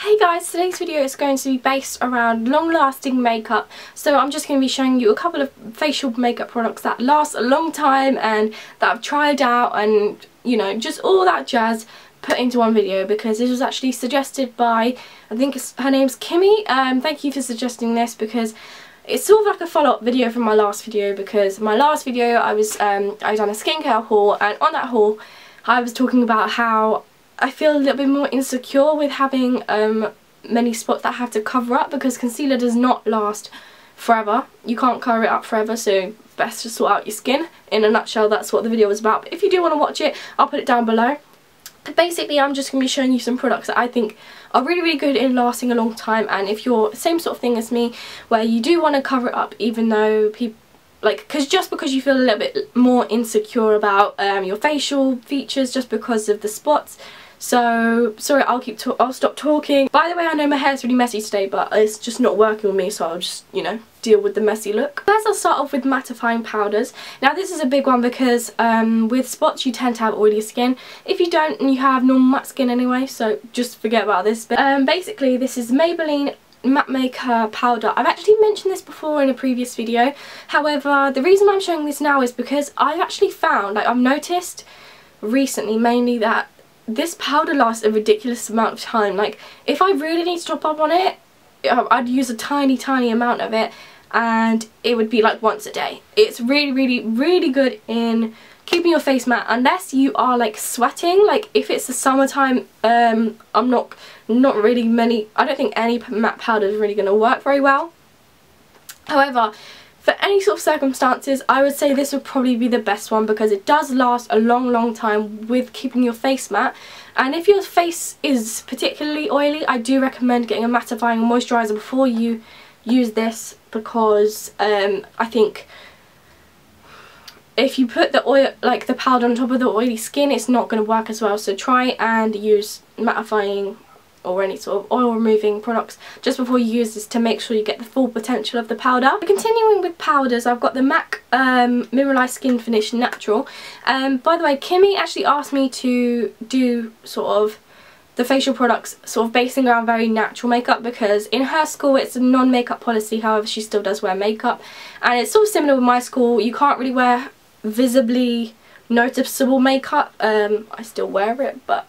Hey guys, today's video is going to be based around long-lasting makeup. So I'm just going to be showing you a couple of facial makeup products that last a long time and that I've tried out, and you know, just all that jazz put into one video because this was actually suggested by, I think her name's Kimmi. Thank you for suggesting this because it's sort of like a follow-up video from my last video, because my last video I done a skincare haul, and on that haul I was talking about how I feel a little bit more insecure with having many spots that I have to cover up, because concealer does not last forever. You can't cover it up forever, so best to sort out your skin. In a nutshell, that's what the video was about. But if you do want to watch it, I'll put it down below. But basically, I'm just going to be showing you some products that I think are really good in lasting a long time. And if you're the same sort of thing as me, where you do want to cover it up even though people, just because you feel a little bit more insecure about your facial features just because of the spots. So sorry, I'll stop talking. By the way, I know my hair's really messy today, but it's just not working with me, so I'll just, you know, deal with the messy look. First, I'll start off with mattifying powders. Now this is a big one because with spots you tend to have oily skin. If you don't, you have normal matte skin anyway, so just forget about this. But basically, this is Maybelline Matte Maker powder. I've actually mentioned this before in a previous video. However, the reason I'm showing this now is because I actually found, I've noticed recently mainly, that this powder lasts a ridiculous amount of time. Like, if I really need to top up on it, I'd use a tiny amount of it, and it would be like once a day. It's really good in keeping your face matte, unless you are like sweating. Like if it's the summertime, I'm not really many, I don't think any matte powder is really going to work very well. However, for any sort of circumstances, I would say this would probably be the best one, because it does last a long time with keeping your face matte. And if your face is particularly oily, I do recommend getting a mattifying moisturiser before you use this, because I think if you put the oil, like the powder on top of the oily skin, it's not going to work as well. So try and use mattifying or any sort of oil removing products just before you use this to make sure you get the full potential of the powder. Continuing with powders, I've got the MAC Mineralized Skin Finish Natural. By the way, Kimmi actually asked me to do sort of the facial products sort of basing around very natural makeup, because in her school it's a non-makeup policy. However, she still does wear makeup, and it's sort of similar with my school. You can't really wear visibly noticeable makeup. I still wear it, but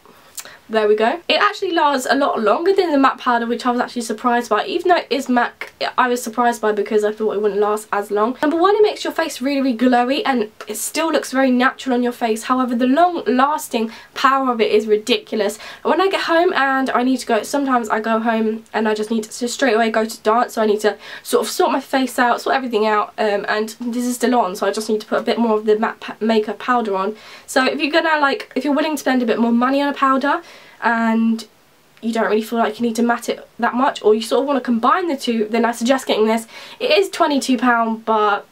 there we go. It actually lasts a lot longer than the matte powder, which I was actually surprised by. Even though it is MAC, I was surprised by, because I thought it wouldn't last as long. Number one, it makes your face really glowy, and it still looks very natural on your face. However, the long lasting power of it is ridiculous. When I get home and I need to go, sometimes I go home and I just need to straight away go to dance, so I need to sort of sort my face out, sort everything out, and this is still on, so I just need to put a bit more of the matte maker powder on. So if you're gonna if you're willing to spend a bit more money on a powder and you don't really feel like you need to matte it that much, or you sort of want to combine the two, then I suggest getting this. It is £22, but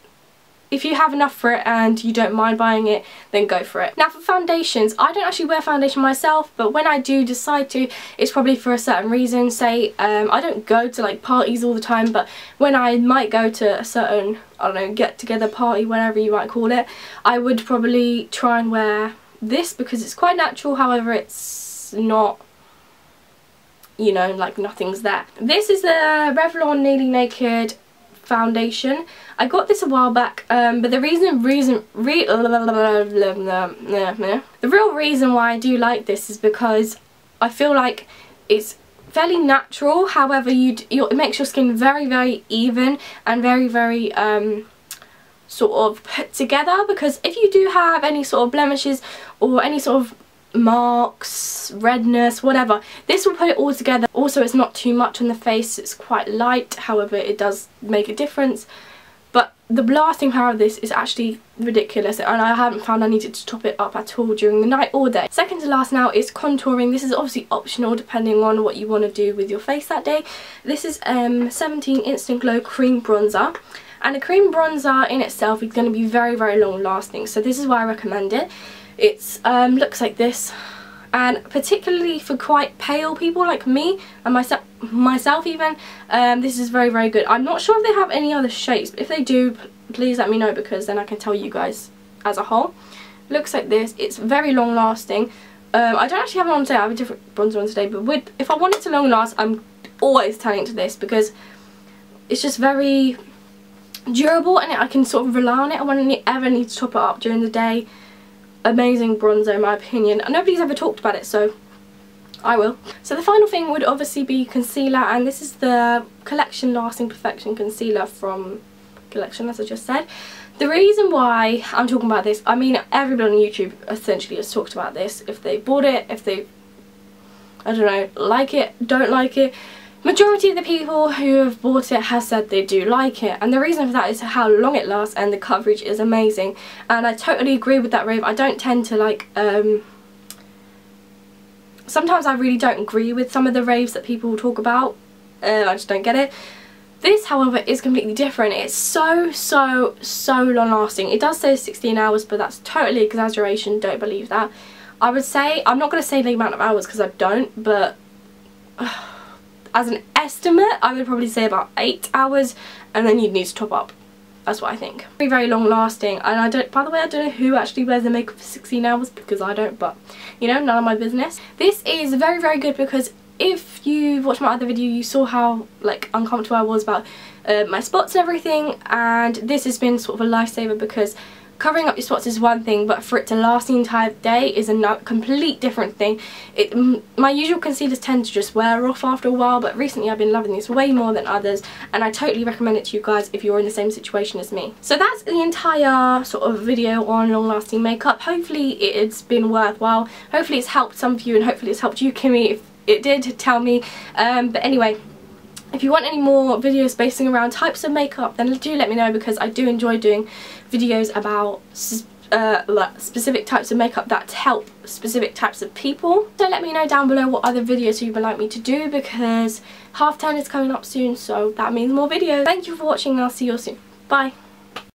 if you have enough for it and you don't mind buying it, then go for it. Now for foundations, I don't actually wear foundation myself, but when I do decide to, it's probably for a certain reason. Say I don't go to like parties all the time, but when I might go to a certain, I don't know, get together party, whatever you might call it, I would probably try and wear this because it's quite natural. However, it's not, you know, like nothing's there. This is the Revlon Nearly Naked foundation. I got this a while back, but the real reason why I do like this is because I feel like it's fairly natural. However, it makes your skin very even and very sort of put together, because if you do have any sort of blemishes or any sort of marks, redness, whatever, this will put it all together. Also, it's not too much on the face, it's quite light. However, it does make a difference, but the lasting power of this is actually ridiculous, and I haven't found I needed to top it up at all during the night or day. Second to last now is contouring. This is obviously optional depending on what you want to do with your face that day. This is 17 Instant Glow Cream Bronzer, and a cream bronzer in itself is going to be very long lasting, so this is why I recommend it. It's looks like this, and particularly for quite pale people like me and myself even, this is very good. I'm not sure if they have any other shades, but if they do, please let me know, because then I can tell you guys as a whole. Looks like this. It's very long lasting. I don't actually have it on today, I have a different bronzer on today, but if I want it to long last, I'm always turning to this because it's just very durable and I can sort of rely on it. I won't ever need to top it up during the day. Amazing bronzer in my opinion. And nobody's ever talked about it, so I will. So the final thing would obviously be concealer, and this is the Collection Lasting Perfection Concealer from Collection, as I just said. The reason why I'm talking about this, I mean everybody on YouTube essentially has talked about this. If they bought it, if they, I don't know, like it, don't like it. Majority of the people who have bought it has said they do like it, and the reason for that is how long it lasts and the coverage is amazing. And I totally agree with that rave. I don't tend to like, sometimes I really don't agree with some of the raves that people talk about. I just don't get it. This, however, is completely different. It's so long lasting. It does say 16 hours, but that's totally exaggeration. Don't believe that. I would say, I'm not going to say the amount of hours because I don't, but as an estimate, I would probably say about 8 hours, and then you'd need to top up. That's what I think. Very long lasting, and I don't, by the way, I don't know who actually wears their makeup for 16 hours because I don't, but you know, none of my business. This is very good because if you watched my other video, you saw how like uncomfortable I was about my spots and everything, and this has been sort of a lifesaver because covering up your spots is one thing, but for it to last the entire day is a complete different thing. My usual concealers tend to just wear off after a while, but recently I've been loving this way more than others, and I totally recommend it to you guys if you're in the same situation as me. So that's the entire sort of video on long lasting makeup. Hopefully it's been worthwhile. Hopefully it's helped some of you, and hopefully it's helped you, Kimmy. If it did, tell me. But anyway, if you want any more videos basing around types of makeup, then do let me know because I do enjoy doing videos about like specific types of makeup that help specific types of people. So let me know down below what other videos you would like me to do because half term is coming up soon, so that means more videos. Thank you for watching and I'll see you all soon. Bye.